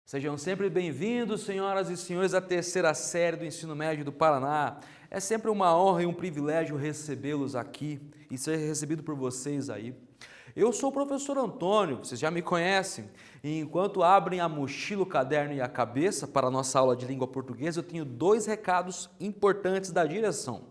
Sejam sempre bem-vindos, senhoras e senhores, à terceira série do Ensino Médio do Paraná. É sempre uma honra e um privilégio recebê-los aqui e ser recebido por vocês aí. Eu sou o professor Antônio, vocês já me conhecem, e enquanto abrem a mochila, o caderno e a cabeça para a nossa aula de língua portuguesa, eu tenho dois recados importantes da direção.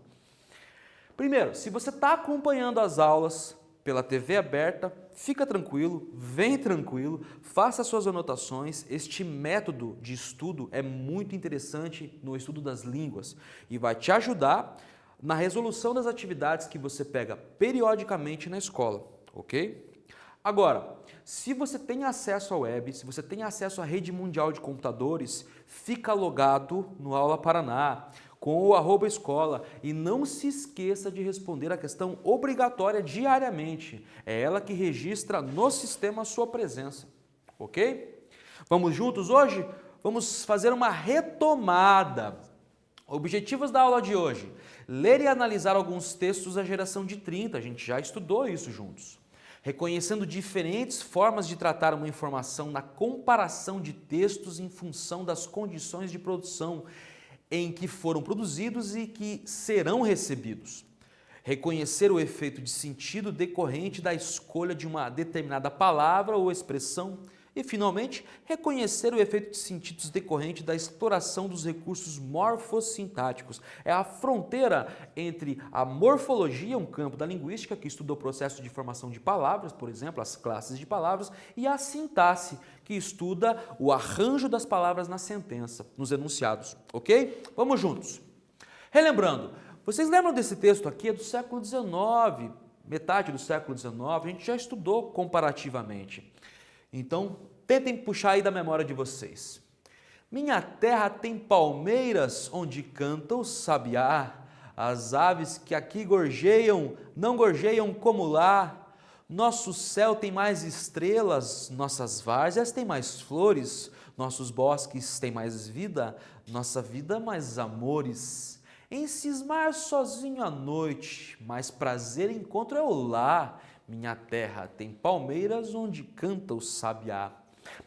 Primeiro, se você está acompanhando as aulas pela TV aberta, fica tranquilo, vem tranquilo, faça suas anotações. Este método de estudo é muito interessante no estudo das línguas e vai te ajudar na resolução das atividades que você pega periodicamente na escola, ok? Agora, se você tem acesso à web, se você tem acesso à rede mundial de computadores, fica logado no Aula Paraná com o @escola e não se esqueça de responder a questão obrigatória diariamente. É ela que registra no sistema a sua presença, ok? Vamos juntos hoje? Vamos fazer uma retomada. Objetivos da aula de hoje: ler e analisar alguns textos da geração de 30, a gente já estudou isso juntos. Reconhecendo diferentes formas de tratar uma informação na comparação de textos em função das condições de produção em que foram produzidos e que serão recebidos. Reconhecer o efeito de sentido decorrente da escolha de uma determinada palavra ou expressão. E, finalmente, reconhecer o efeito de sentidos decorrente da exploração dos recursos morfossintáticos. É a fronteira entre a morfologia, um campo da linguística que estuda o processo de formação de palavras, por exemplo, as classes de palavras, e a sintaxe, que estuda o arranjo das palavras na sentença, nos enunciados, ok? Vamos juntos. Relembrando, vocês lembram desse texto aqui? É do século XIX, metade do século XIX, a gente já estudou comparativamente. Então, tentem puxar aí da memória de vocês. Minha terra tem palmeiras onde canta o sabiá, as aves que aqui gorjeiam, não gorjeiam como lá. Nosso céu tem mais estrelas, nossas várzeas têm mais flores, nossos bosques têm mais vida, nossa vida mais amores. Em cismar sozinho à noite, mais prazer encontro eu lá. Minha terra tem palmeiras onde canta o sabiá.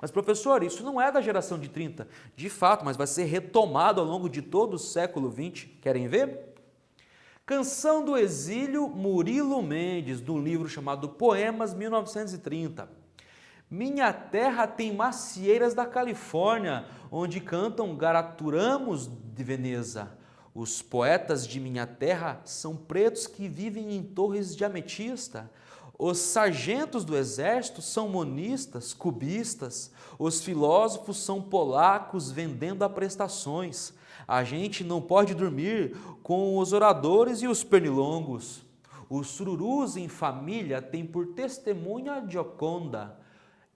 Mas, professor, isso não é da geração de 30. De fato, mas vai ser retomado ao longo de todo o século XX. Querem ver? Canção do Exílio, Murilo Mendes, de um livro chamado Poemas 1930. Minha terra tem macieiras da Califórnia, onde cantam garaturamos de Veneza. Os poetas de minha terra são pretos que vivem em torres de ametista. Os sargentos do exército são monistas, cubistas. Os filósofos são polacos vendendo a prestações. A gente não pode dormir com os oradores e os pernilongos. Os sururus em família têm por testemunha a Gioconda.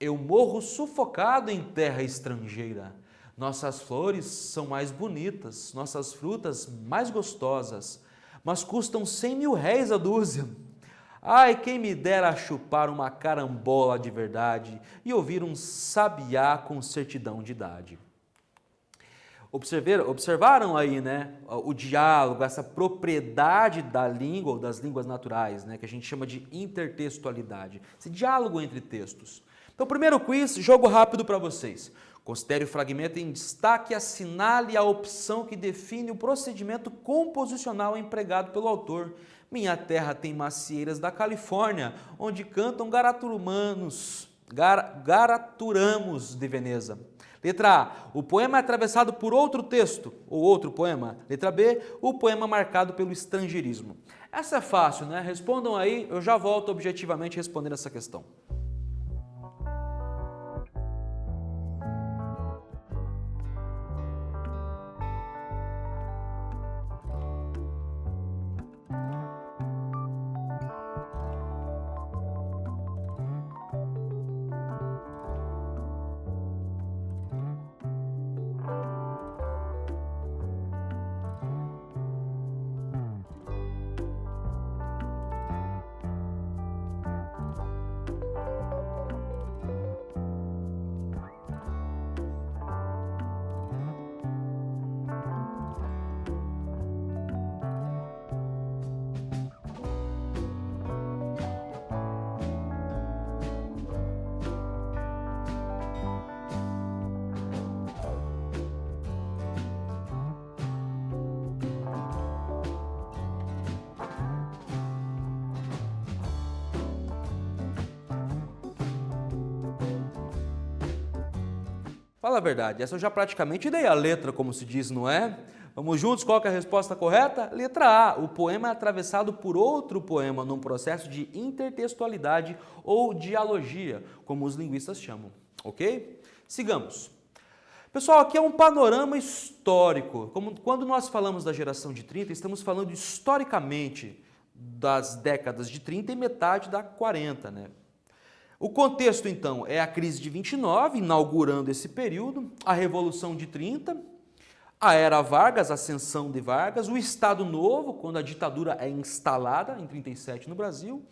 Eu morro sufocado em terra estrangeira. Nossas flores são mais bonitas, nossas frutas mais gostosas, mas custam 100.000 réis a dúzia. Ai, quem me dera chupar uma carambola de verdade e ouvir um sabiá com certidão de idade. Observaram aí, né, o diálogo, essa propriedade da língua ou das línguas naturais, né, que a gente chama de intertextualidade, esse diálogo entre textos. Então, primeiro quiz, jogo rápido para vocês. Considere o fragmento em destaque e assinale a opção que define o procedimento composicional empregado pelo autor. Minha terra tem macieiras da Califórnia, onde cantam garaturamos de Veneza. Letra A, o poema é atravessado por outro texto, ou outro poema. Letra B, o poema marcado pelo estrangeirismo. Essa é fácil, né? Respondam aí, eu já volto objetivamente respondendo essa questão. Fala a verdade, essa eu já praticamente dei a letra, como se diz, não é? Vamos juntos, qual que é a resposta correta? Letra A, o poema é atravessado por outro poema num processo de intertextualidade ou dialogia, como os linguistas chamam, ok? Sigamos. Pessoal, aqui é um panorama histórico. Quando nós falamos da geração de 30, estamos falando historicamente das décadas de 30 e metade da 40, né? O contexto, então, é a crise de 29, inaugurando esse período, a Revolução de 30, a Era Vargas, a ascensão de Vargas, o Estado Novo, quando a ditadura é instalada, em 37 no Brasil,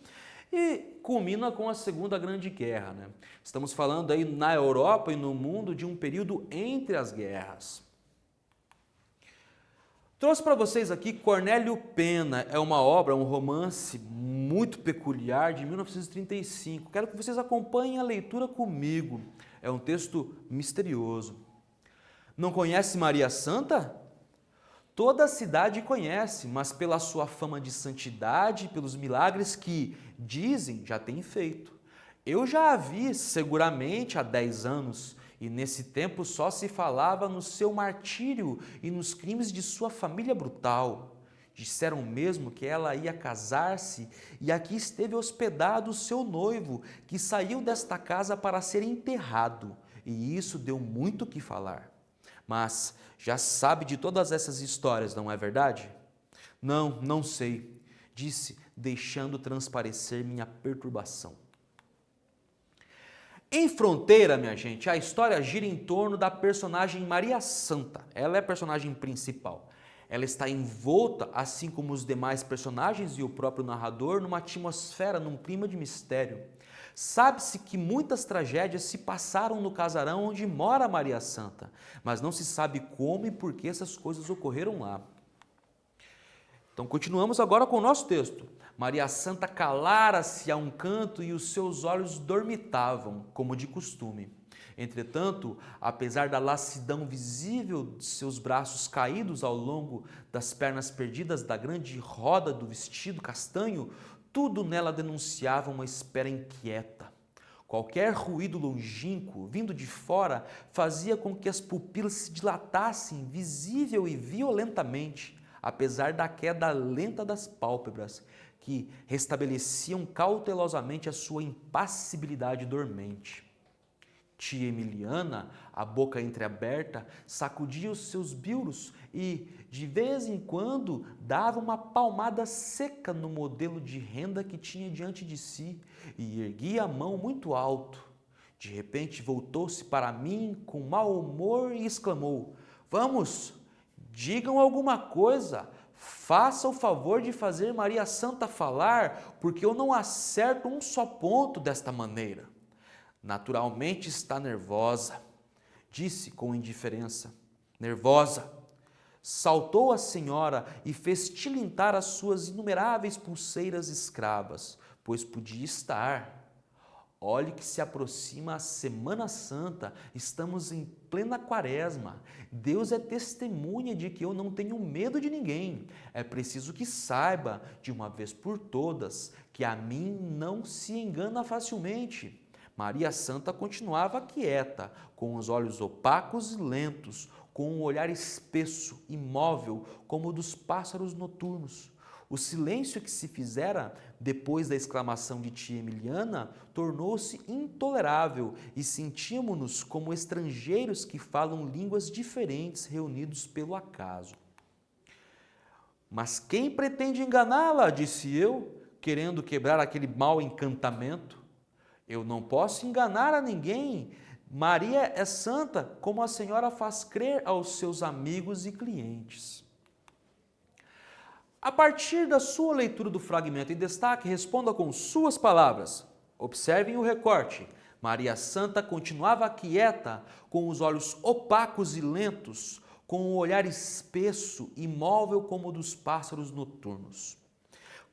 e culmina com a Segunda Grande Guerra, né? Estamos falando aí na Europa e no mundo de um período entre as guerras. Trouxe para vocês aqui Cornélio Pena, é uma obra, um romance muito peculiar de 1935. Quero que vocês acompanhem a leitura comigo. É um texto misterioso. Não conhece Maria Santa? Toda a cidade conhece, mas pela sua fama de santidade, pelos milagres que, dizem, já tem feito. Eu já a vi seguramente há 10 anos, e nesse tempo só se falava no seu martírio e nos crimes de sua família brutal. Disseram mesmo que ela ia casar-se e aqui esteve hospedado o seu noivo, que saiu desta casa para ser enterrado, e isso deu muito o que falar. Mas já sabe de todas essas histórias, não é verdade? Não, não sei, disse, deixando transparecer minha perturbação. Em Fronteira, minha gente, a história gira em torno da personagem Maria Santa. Ela é a personagem principal. Ela está envolta, assim como os demais personagens e o próprio narrador, numa atmosfera, num clima de mistério. Sabe-se que muitas tragédias se passaram no casarão onde mora Maria Santa, mas não se sabe como e por que essas coisas ocorreram lá. Então continuamos agora com o nosso texto. Maria Santa calara-se a um canto e os seus olhos dormitavam, como de costume. Entretanto, apesar da lassidão visível de seus braços caídos ao longo das pernas perdidas da grande roda do vestido castanho, tudo nela denunciava uma espera inquieta. Qualquer ruído longínquo, vindo de fora, fazia com que as pupilas se dilatassem visível e violentamente, apesar da queda lenta das pálpebras, que restabeleciam cautelosamente a sua impassibilidade dormente. Tia Emiliana, a boca entreaberta, sacudia os seus bilros e, de vez em quando, dava uma palmada seca no modelo de renda que tinha diante de si e erguia a mão muito alto. De repente voltou-se para mim com mau humor e exclamou: "Vamos, digam alguma coisa, faça o favor de fazer Maria Santa falar, porque eu não acerto um só ponto desta maneira." "Naturalmente está nervosa", disse com indiferença. "Nervosa." Saltou a senhora e fez tilintar as suas inumeráveis pulseiras escravas, pois podia estar. Olhe que se aproxima a Semana Santa, estamos em plena quaresma. Deus é testemunha de que eu não tenho medo de ninguém. É preciso que saiba, de uma vez por todas, que a mim não se engana facilmente. Maria Santa continuava quieta, com os olhos opacos e lentos, com um olhar espesso, imóvel, como o dos pássaros noturnos. O silêncio que se fizera depois da exclamação de tia Emiliana tornou-se intolerável e sentíamos-nos como estrangeiros que falam línguas diferentes reunidos pelo acaso. "Mas quem pretende enganá-la?" disse eu, querendo quebrar aquele mau encantamento. "Eu não posso enganar a ninguém. Maria é santa, como a senhora faz crer aos seus amigos e clientes." A partir da sua leitura do fragmento em destaque, responda com suas palavras. Observem o recorte. Maria Santa continuava quieta, com os olhos opacos e lentos, com um olhar espesso, imóvel como o dos pássaros noturnos.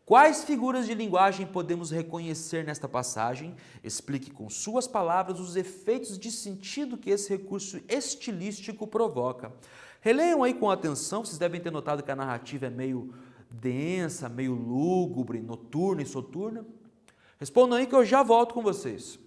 Quais figuras de linguagem podemos reconhecer nesta passagem? Explique com suas palavras os efeitos de sentido que esse recurso estilístico provoca. Releiam aí com atenção, vocês devem ter notado que a narrativa é meio densa, meio lúgubre, noturna e soturna. Respondam aí que eu já volto com vocês.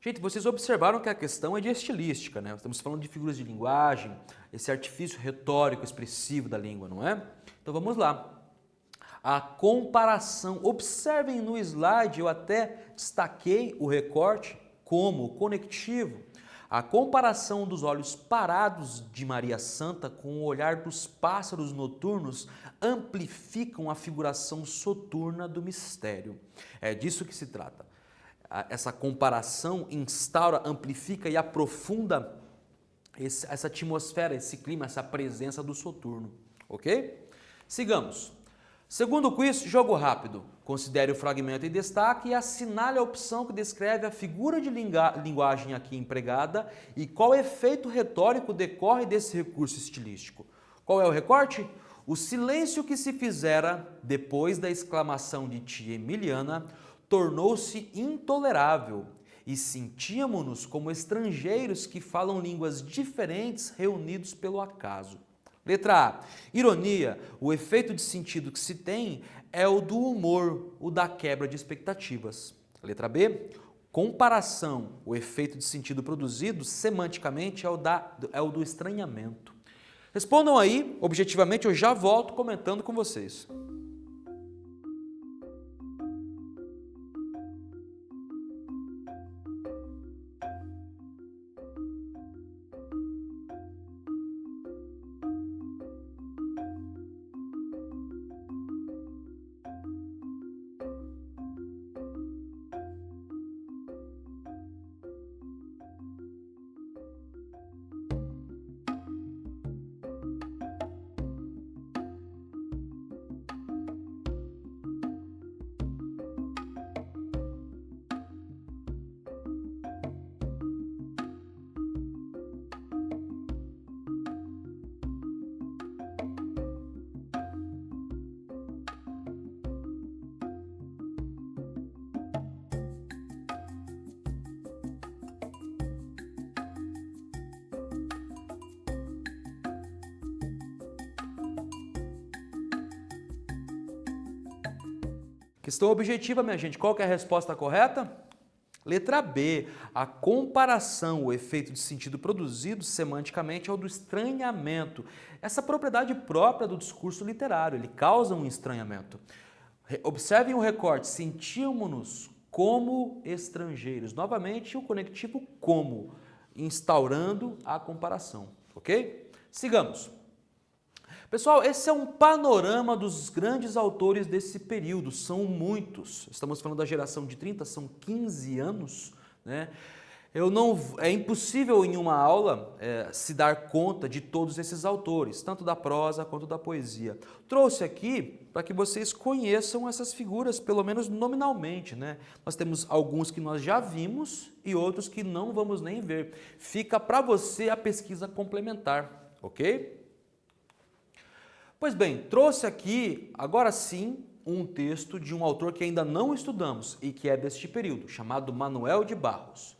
Gente, vocês observaram que a questão é de estilística, né? Estamos falando de figuras de linguagem, esse artifício retórico expressivo da língua, não é? Então vamos lá. A comparação, observem no slide, eu até destaquei o recorte como conectivo. A comparação dos olhos parados de Maria Santa com o olhar dos pássaros noturnos amplificam a figuração soturna do mistério. É disso que se trata. Essa comparação instaura, amplifica e aprofunda essa atmosfera, esse clima, essa presença do soturno, ok? Sigamos. Segundo quiz, jogo rápido. Considere o fragmento em destaque e assinale a opção que descreve a figura de linguagem aqui empregada e qual efeito retórico decorre desse recurso estilístico. Qual é o recorte? O silêncio que se fizera depois da exclamação de tia Emiliana tornou-se intolerável e sentíamos-nos como estrangeiros que falam línguas diferentes reunidos pelo acaso. Letra A. Ironia. O efeito de sentido que se tem é o do humor, o da quebra de expectativas. Letra B. Comparação. O efeito de sentido produzido semanticamente é o do estranhamento. Respondam aí, objetivamente, eu já volto comentando com vocês. Questão objetiva, minha gente. Qual que é a resposta correta? Letra B. A comparação, o efeito de sentido produzido semanticamente é o do estranhamento. Essa propriedade própria do discurso literário, ele causa um estranhamento. Observem o recorte. Sentíamos-nos como estrangeiros. Novamente, o conectivo como, instaurando a comparação. Ok? Sigamos. Pessoal, esse é um panorama dos grandes autores desse período, são muitos. Estamos falando da geração de 30, são 15 anos, né? É impossível em uma aula se dar conta de todos esses autores, tanto da prosa quanto da poesia. Trouxe aqui para que vocês conheçam essas figuras, pelo menos nominalmente, né? Nós temos alguns que nós já vimos e outros que não vamos nem ver. Fica para você a pesquisa complementar, ok? Pois bem, trouxe aqui, agora sim, um texto de um autor que ainda não estudamos e que é deste período, chamado Manuel de Barros.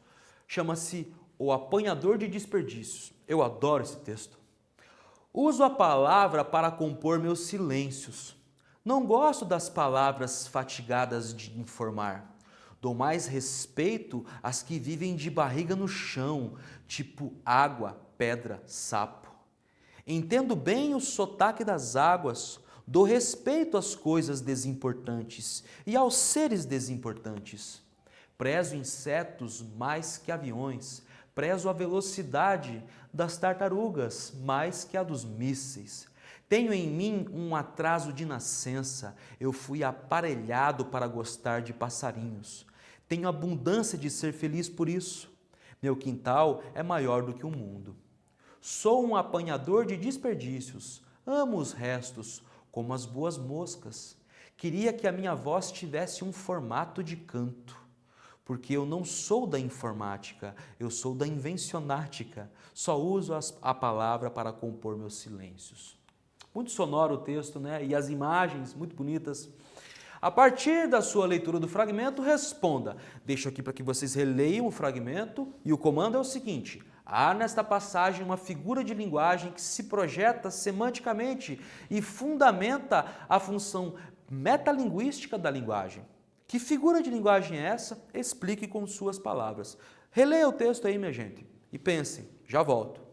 Chama-se O Apanhador de Desperdícios. Eu adoro esse texto. Uso a palavra para compor meus silêncios. Não gosto das palavras fatigadas de informar. Dou mais respeito às que vivem de barriga no chão, tipo água, pedra, sapo. Entendo bem o sotaque das águas, dou respeito às coisas desimportantes e aos seres desimportantes. Prezo insetos mais que aviões, prezo a velocidade das tartarugas mais que a dos mísseis. Tenho em mim um atraso de nascença, eu fui aparelhado para gostar de passarinhos. Tenho abundância de ser feliz por isso. Meu quintal é maior do que o mundo. Sou um apanhador de desperdícios, amo os restos, como as boas moscas. Queria que a minha voz tivesse um formato de canto, porque eu não sou da informática, eu sou da invencionática. Só uso a palavra para compor meus silêncios. Muito sonoro o texto, né? E as imagens muito bonitas. A partir da sua leitura do fragmento, responda. Deixo aqui para que vocês releiam o fragmento e o comando é o seguinte: há nesta passagem uma figura de linguagem que se projeta semanticamente e fundamenta a função metalinguística da linguagem. Que figura de linguagem é essa? Explique com suas palavras. Releia o texto aí, minha gente, e pense, já volto.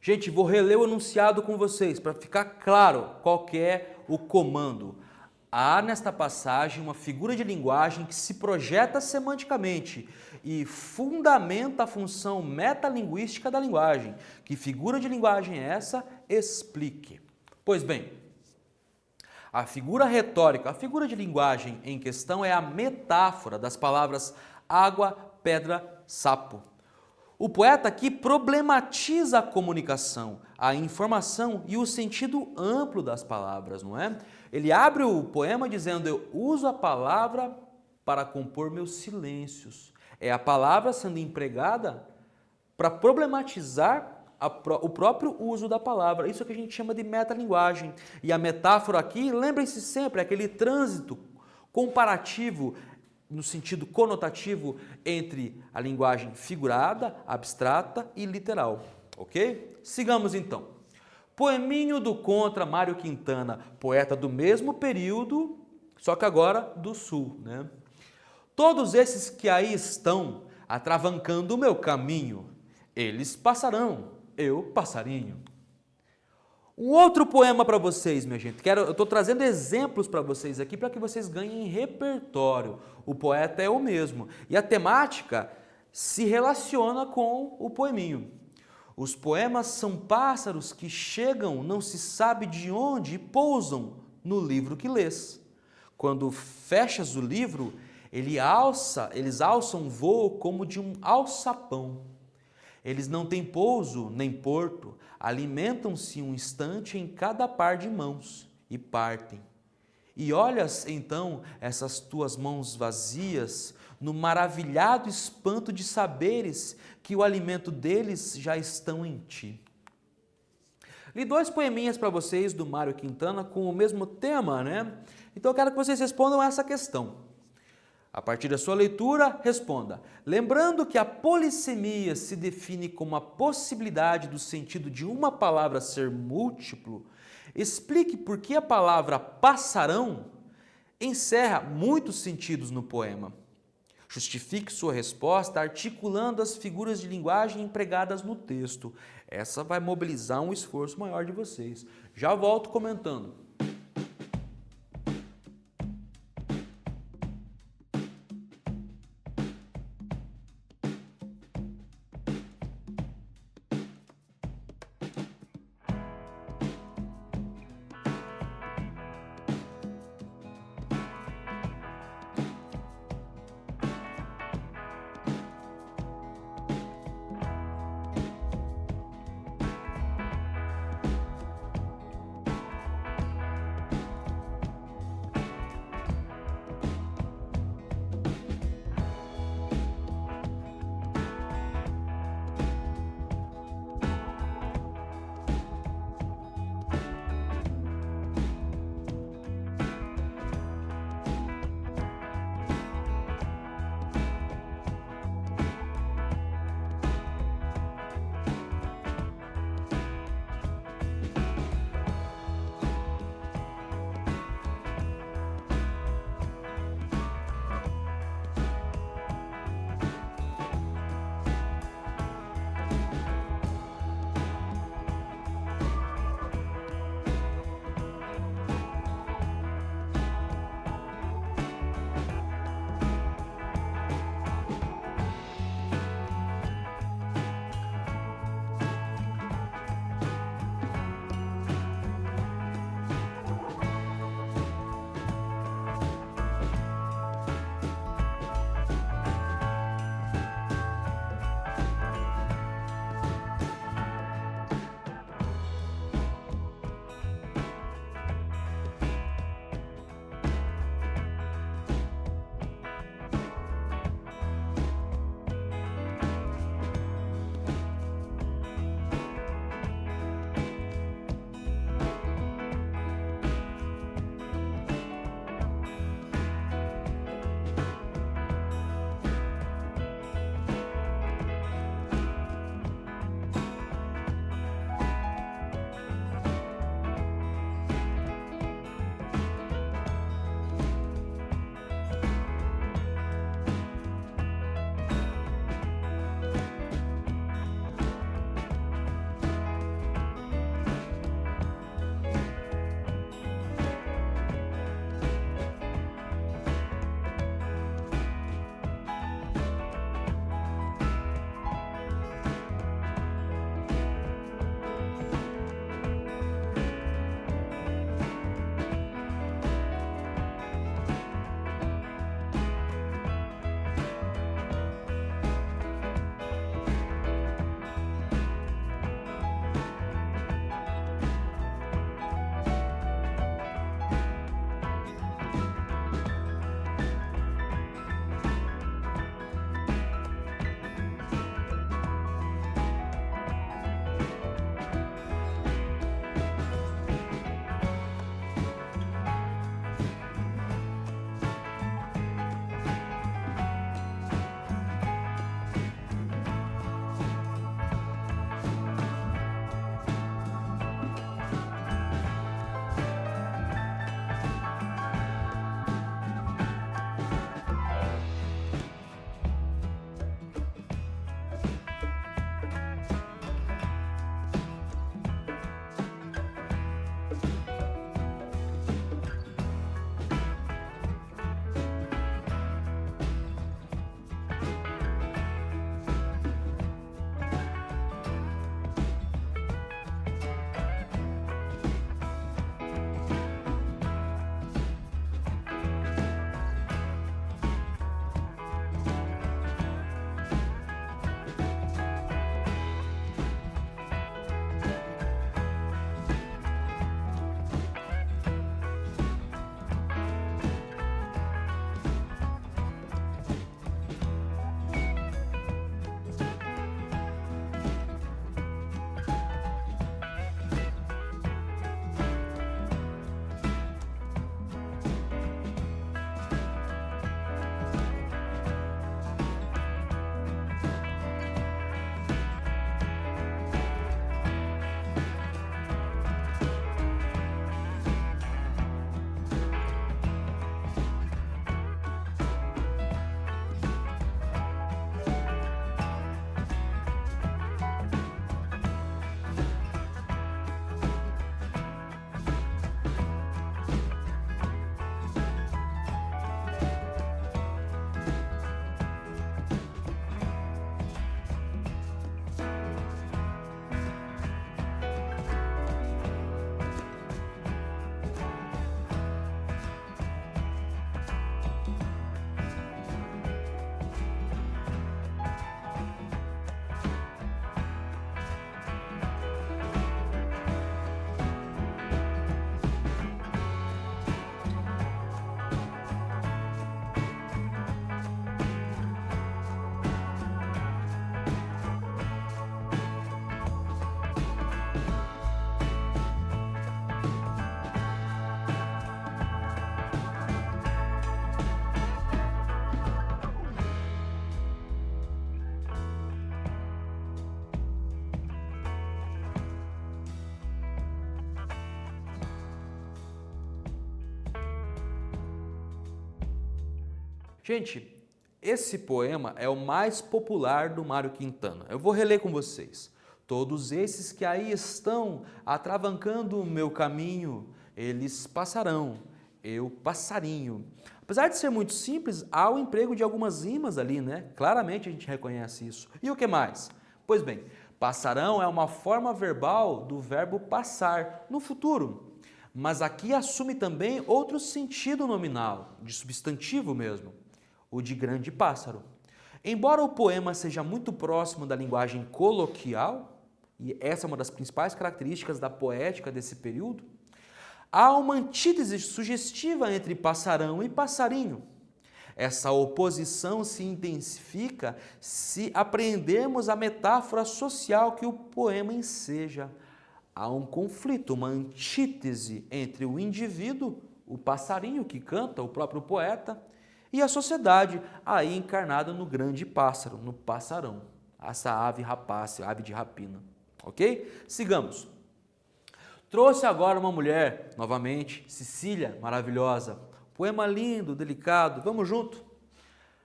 Gente, vou reler o enunciado com vocês para ficar claro qual que é o comando. Há nesta passagem uma figura de linguagem que se projeta semanticamente e fundamenta a função metalinguística da linguagem. Que figura de linguagem é essa? Explique. Pois bem, a figura retórica, a figura de linguagem em questão é a metáfora das palavras água, pedra, sapo. O poeta aqui problematiza a comunicação, a informação e o sentido amplo das palavras, não é? Ele abre o poema dizendo: eu uso a palavra para compor meus silêncios. É a palavra sendo empregada para problematizar o próprio uso da palavra. Isso é que a gente chama de metalinguagem. E a metáfora aqui, lembrem-se sempre, é aquele trânsito Comparativo no sentido conotativo entre a linguagem figurada, abstrata e literal, ok? Sigamos então. Poeminho do contra Mário Quintana, poeta do mesmo período, só que agora do Sul, né? Todos esses que aí estão atravancando o meu caminho, eles passarão, eu passarinho. Um outro poema para vocês, minha gente. Eu estou trazendo exemplos para vocês aqui para que vocês ganhem repertório. O poeta é o mesmo e a temática se relaciona com o poeminho. Os poemas são pássaros que chegam, não se sabe de onde, e pousam no livro que lês. Quando fechas o livro, eles alçam voo como de um alçapão. Eles não têm pouso nem porto, alimentam-se um instante em cada par de mãos e partem. E olhas então essas tuas mãos vazias, no maravilhado espanto de saberes que o alimento deles já estão em ti. Li 2 poeminhas para vocês do Mário Quintana com o mesmo tema, né? Então eu quero que vocês respondam essa questão. A partir da sua leitura, responda. Lembrando que a polissemia se define como a possibilidade do sentido de uma palavra ser múltiplo, explique por que a palavra passarão encerra muitos sentidos no poema. Justifique sua resposta articulando as figuras de linguagem empregadas no texto. Essa vai mobilizar um esforço maior de vocês. Já volto comentando. Gente, esse poema é o mais popular do Mário Quintana. Eu vou reler com vocês. Todos esses que aí estão atravancando o meu caminho, eles passarão, eu passarinho. Apesar de ser muito simples, há o emprego de algumas rimas ali, né? Claramente a gente reconhece isso. E o que mais? Pois bem, passarão é uma forma verbal do verbo passar, no futuro. Mas aqui assume também outro sentido nominal, de substantivo mesmo, o de grande pássaro. Embora o poema seja muito próximo da linguagem coloquial, e essa é uma das principais características da poética desse período, há uma antítese sugestiva entre passarão e passarinho. Essa oposição se intensifica se apreendermos a metáfora social que o poema enseja. Há um conflito, uma antítese entre o indivíduo, o passarinho que canta, o próprio poeta, e a sociedade, aí encarnada no grande pássaro, no passarão, essa ave rapácea, ave de rapina. Ok? Sigamos. Trouxe agora uma mulher, novamente, Cecília, maravilhosa. Poema lindo, delicado, vamos junto?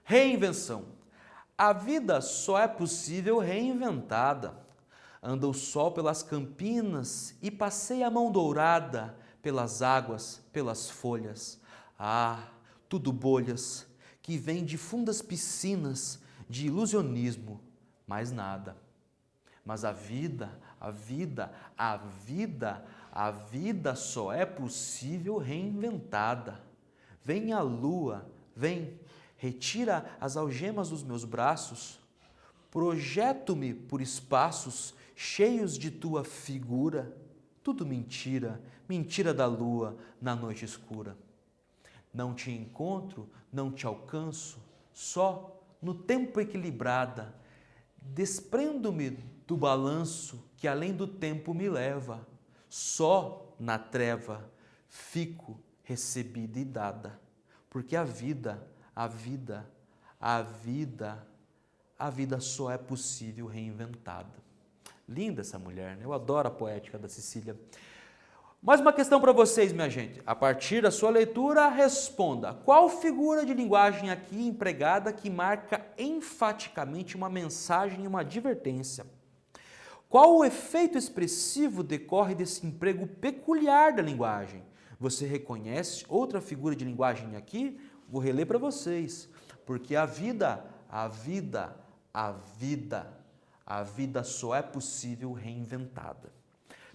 Reinvenção. A vida só é possível reinventada. Anda o sol pelas campinas e passeia a mão dourada pelas águas, pelas folhas. Ah, tudo bolhas, que vêm de fundas piscinas de ilusionismo, mais nada. Mas a vida só é possível reinventada. Vem a lua, vem, retira as algemas dos meus braços, projeto-me por espaços cheios de tua figura. Tudo mentira, mentira da lua na noite escura. Não te encontro, não te alcanço, só no tempo equilibrada, desprendo-me do balanço que além do tempo me leva, só na treva fico recebida e dada, porque a vida só é possível reinventada. Linda essa mulher, né? Eu adoro a poética da Cecília. Mais uma questão para vocês, minha gente. A partir da sua leitura, responda. Qual figura de linguagem aqui empregada que marca enfaticamente uma mensagem e uma advertência? Qual o efeito expressivo decorre desse emprego peculiar da linguagem? Você reconhece outra figura de linguagem aqui? Vou reler para vocês. Porque a vida só é possível reinventada.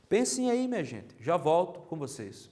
Pensem aí, minha gente. Já volto com vocês.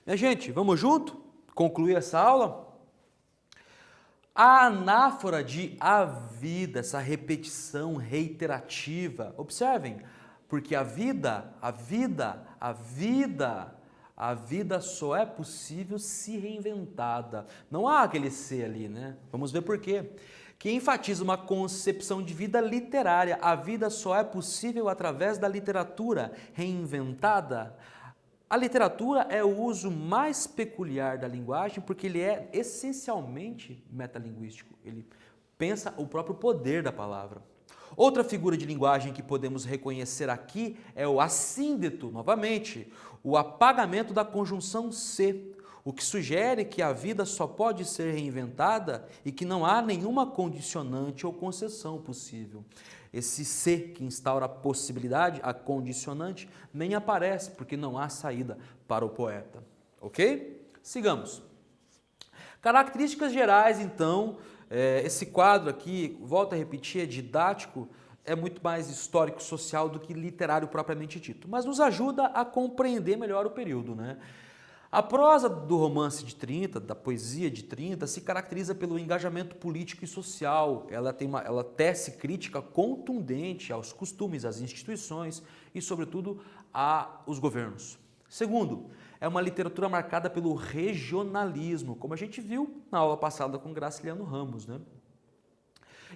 Minha gente, vamos junto? Concluir essa aula? A anáfora de a vida, essa repetição reiterativa, observem, porque a vida só é possível se reinventada. Não há aquele ser ali, né? Vamos ver por quê. Que enfatiza uma concepção de vida literária. A vida só é possível através da literatura reinventada. A literatura é o uso mais peculiar da linguagem porque ele é essencialmente metalinguístico. Ele pensa o próprio poder da palavra. Outra figura de linguagem que podemos reconhecer aqui é o assíndeto, novamente, o apagamento da conjunção se, o que sugere que a vida só pode ser reinventada e que não há nenhuma condicionante ou concessão possível. Esse se que instaura a possibilidade, a condicionante, nem aparece porque não há saída para o poeta. Ok? Sigamos. Características gerais, então, esse quadro aqui, volto a repetir, é didático, é muito mais histórico-social do que literário propriamente dito, mas nos ajuda a compreender melhor o período, né? A prosa do romance de 30, da poesia de 30, se caracteriza pelo engajamento político e social. Ela tece crítica contundente aos costumes, às instituições e, sobretudo, aos governos. Segundo, é uma literatura marcada pelo regionalismo, como a gente viu na aula passada com Graciliano Ramos, né?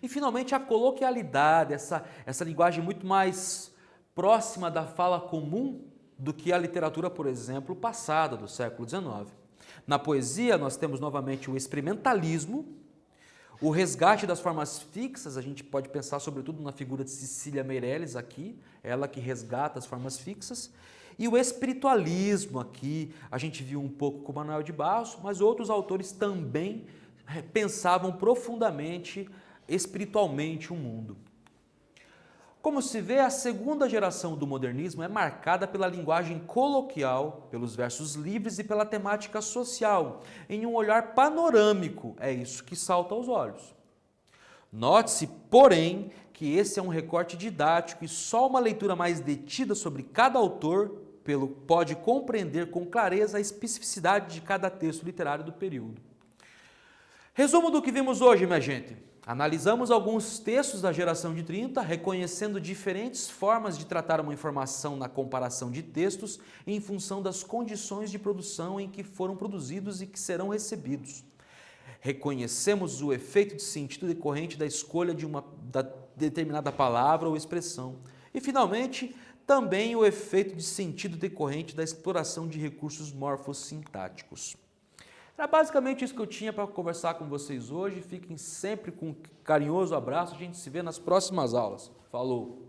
E, finalmente, a coloquialidade, essa linguagem muito mais próxima da fala comum do que a literatura, por exemplo, passada, do século XIX. Na poesia, nós temos novamente o experimentalismo, o resgate das formas fixas, a gente pode pensar sobretudo na figura de Cecília Meirelles aqui, ela que resgata as formas fixas, e o espiritualismo aqui, a gente viu um pouco com Manuel de Barros, mas outros autores também pensavam profundamente, espiritualmente o mundo. Como se vê, a segunda geração do modernismo é marcada pela linguagem coloquial, pelos versos livres e pela temática social, em um olhar panorâmico, é isso que salta aos olhos. Note-se, porém, que esse é um recorte didático e só uma leitura mais detida sobre cada autor pode compreender com clareza a especificidade de cada texto literário do período. Resumo do que vimos hoje, minha gente. Analisamos alguns textos da geração de 30, reconhecendo diferentes formas de tratar uma informação na comparação de textos em função das condições de produção em que foram produzidos e que serão recebidos. Reconhecemos o efeito de sentido decorrente da escolha de uma determinada palavra ou expressão. E, finalmente, também o efeito de sentido decorrente da exploração de recursos morfossintáticos. Era basicamente isso que eu tinha para conversar com vocês hoje. Fiquem sempre com um carinhoso abraço. A gente se vê nas próximas aulas. Falou!